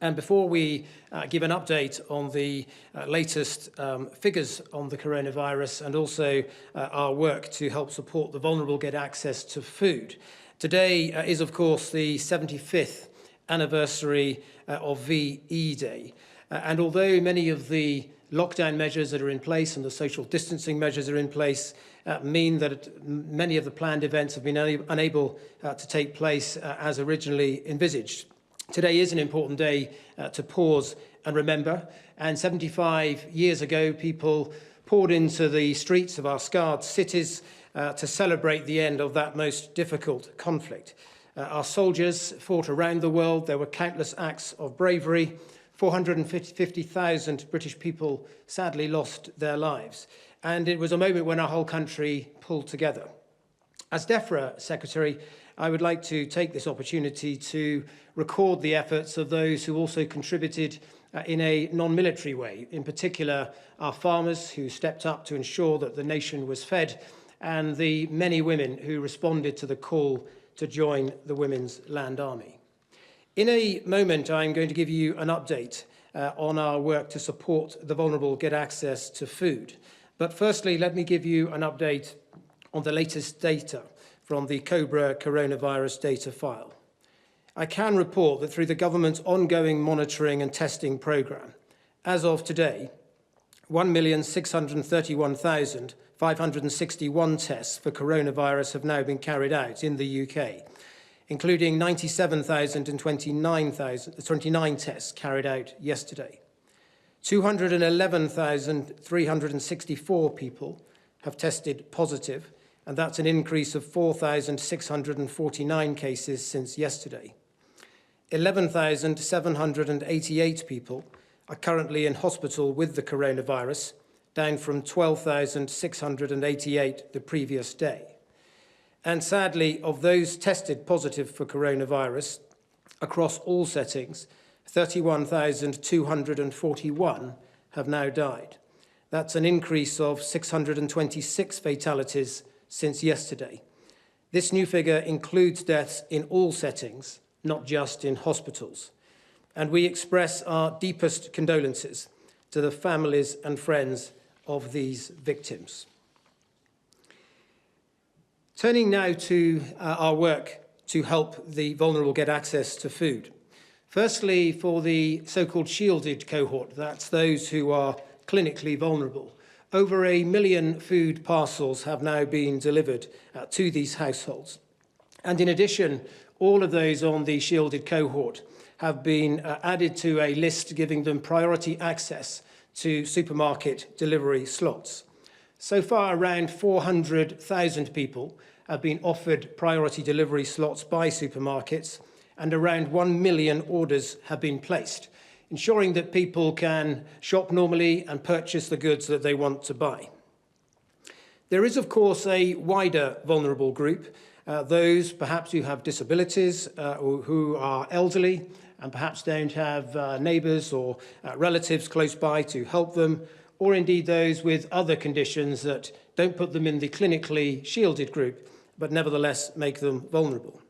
And before we give an update on the latest figures on the coronavirus and also our work to help support the vulnerable get access to food, today is, of course, the 75th anniversary of VE Day. And although many of the lockdown measures that are in place and the social distancing measures are in place mean that many of the planned events have been unable to take place as originally envisaged, today is an important day to pause and remember. And 75 years ago, people poured into the streets of our scarred cities to celebrate the end of that most difficult conflict. Our soldiers fought around the world. There were countless acts of bravery. 450,000 British people sadly lost their lives. And it was a moment when our whole country pulled together. As DEFRA Secretary, I would like to take this opportunity to record the efforts of those who also contributed in a non-military way, in particular our farmers who stepped up to ensure that the nation was fed, and the many women who responded to the call to join the Women's Land Army. In a moment, I'm going to give you an update on our work to support the vulnerable get access to food. But firstly, let me give you an update on the latest data from the COBRA coronavirus data file. I can report that through the government's ongoing monitoring and testing programme, as of today, 1,631,561 tests for coronavirus have now been carried out in the UK, including 97,029 tests carried out yesterday. 211,364 people have tested positive, and that's an increase of 4,649 cases since yesterday. 11,788 people are currently in hospital with the coronavirus, down from 12,688 the previous day. And sadly, of those tested positive for coronavirus across all settings, 31,241 have now died. That's an increase of 626 fatalities since yesterday. This new figure includes deaths in all settings, not just in hospitals. And we express our deepest condolences to the families and friends of these victims. Turning now to our work to help the vulnerable get access to food. Firstly, for the so-called shielded cohort, that's those who are clinically vulnerable, over 1 million food parcels have now been delivered to these households. And in addition, all of those on the shielded cohort have been added to a list giving them priority access to supermarket delivery slots. So far, around 400,000 people have been offered priority delivery slots by supermarkets, and around 1 million orders have been placed, ensuring that people can shop normally and purchase the goods that they want to buy. There is, of course, a wider vulnerable group, those perhaps who have disabilities or who are elderly and perhaps don't have neighbours or relatives close by to help them, or indeed those with other conditions that don't put them in the clinically shielded group, but nevertheless make them vulnerable.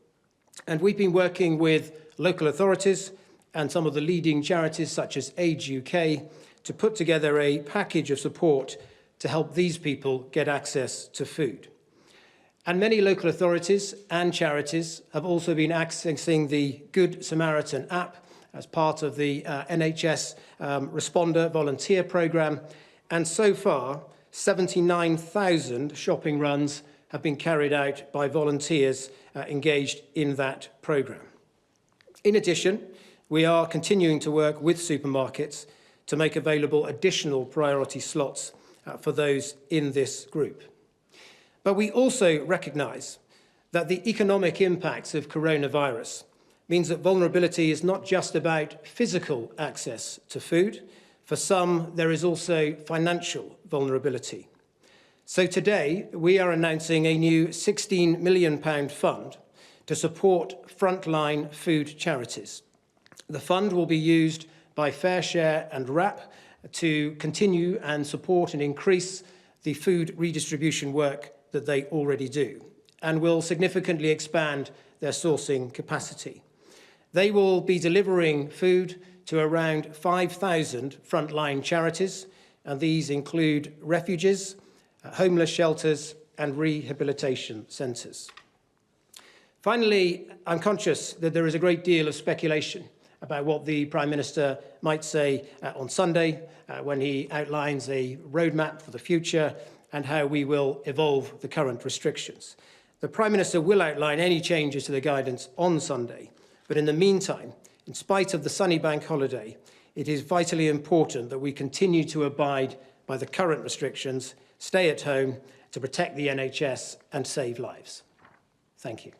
And we've been working with local authorities and some of the leading charities such as Age UK to put together a package of support to help these people get access to food. And many local authorities and charities have also been accessing the Good Samaritan app as part of the NHS Responder Volunteer Programme. And so far, 79,000 shopping runs have been carried out by volunteers engaged in that programme. In addition, we are continuing to work with supermarkets to make available additional priority slots for those in this group. But we also recognise that the economic impacts of coronavirus means that vulnerability is not just about physical access to food. For some, there is also financial vulnerability. So today, we are announcing a new £16 million fund to support frontline food charities. The fund will be used by FareShare and WRAP to continue and support and increase the food redistribution work that they already do, and will significantly expand their sourcing capacity. They will be delivering food to around 5,000 frontline charities, and these include refuges, homeless shelters and rehabilitation centres. Finally, I'm conscious that there is a great deal of speculation about what the Prime Minister might say on Sunday when he outlines a roadmap for the future and how we will evolve the current restrictions. The Prime Minister will outline any changes to the guidance on Sunday, but in the meantime, in spite of the sunny bank holiday, it is vitally important that we continue to abide by the current restrictions, stay at home to protect the NHS and save lives. Thank you.